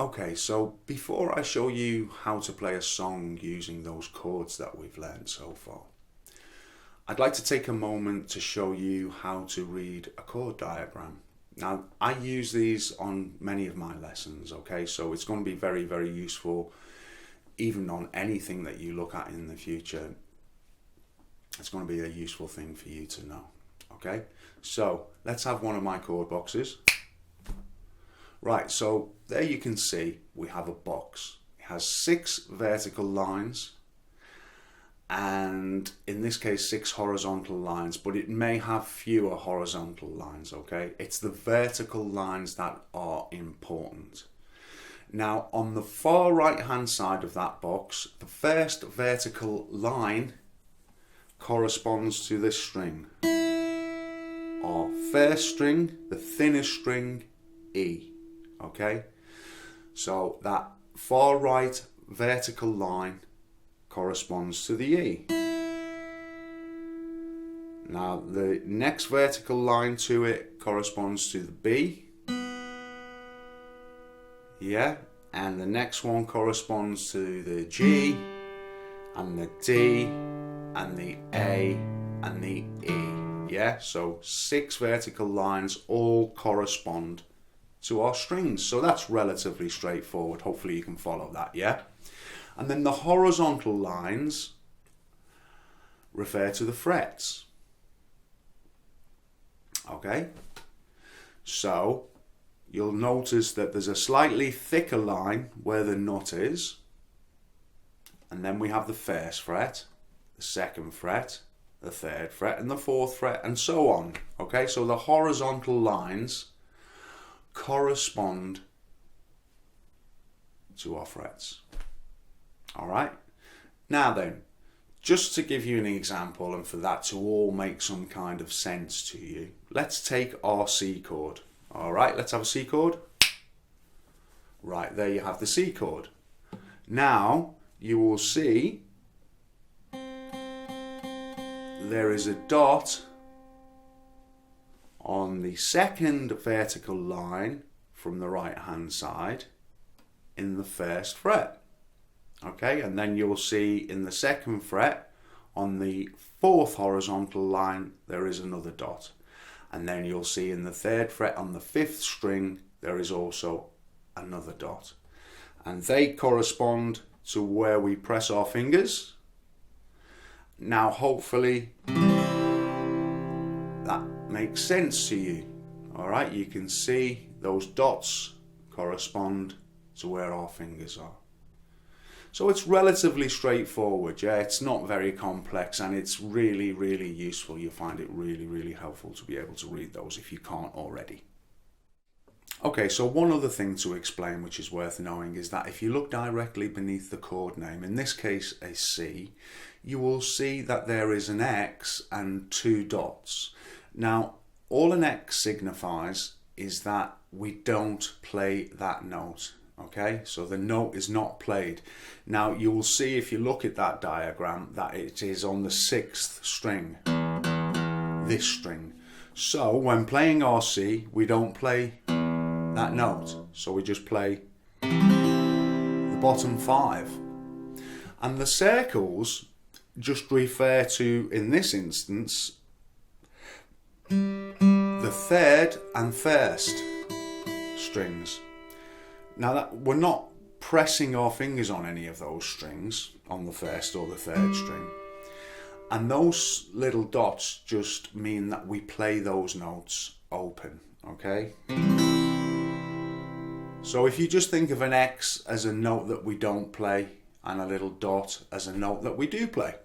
Okay, so before I show you how to play a song using those chords that we've learned so far, I'd like to take a moment to show you how to read a chord diagram. Now, I use these on many of my lessons, okay, so it's going to be very, very useful even on anything that you look at in the future. It's going to be a useful thing for you to know, okay? So let's have one of my chord boxes. Right, so there you can see we have a box. It has 6 vertical lines and in this case 6 horizontal lines, but it may have fewer horizontal lines, okay? It's the vertical lines that are important. Now on the far right hand side of that box, the first vertical line corresponds to this string. Our first string, the thinnest string, E. Okay, so that far right vertical line corresponds to the E. Now the next vertical line to it corresponds to the B. Yeah, and the next one corresponds to the G and the D and the A and the E. Yeah, so 6 vertical lines all correspond to our strings, so that's relatively straightforward. Hopefully you can follow that, yeah? And then the horizontal lines refer to the frets. Okay, so you'll notice that there's a slightly thicker line where the nut is, and then we have the 1st fret, the 2nd fret, the 3rd fret, and the 4th fret, and so on. Okay, so the horizontal lines correspond to our frets. Alright, now then, just to give you an example and for that to all make some kind of sense to you, let's take our C chord. Alright, let's have a C chord. Right, there you have the C chord. Now you will see there is a dot on the 2nd vertical line from the right hand side in the 1st fret. Okay, and then you'll see in the 2nd fret on the 4th horizontal line there is another dot, and then you'll see in the 3rd fret on the 5th string there is also another dot, and they correspond to where we press our fingers. Now hopefully that makes sense to you. Alright, you can see those dots correspond to where our fingers are. So it's relatively straightforward, yeah, it's not very complex, and it's really, really useful. You'll find it really, really helpful to be able to read those if you can't already. Okay, so one other thing to explain which is worth knowing is that if you look directly beneath the chord name, in this case a C, you will see that there is an X and 2 dots. Now, all an X signifies is that we don't play that note, okay? So the note is not played. Now, you will see if you look at that diagram that it is on the 6th string, this string. So when playing our C, we don't play that note, so we just play the bottom 5. And the circles just refer to, in this instance, the 3rd and 1st strings. Now that we're not pressing our fingers on any of those strings, on the 1st or the 3rd string, and those little dots just mean that we play those notes open, okay? So if you just think of an X as a note that we don't play and a little dot as a note that we do play.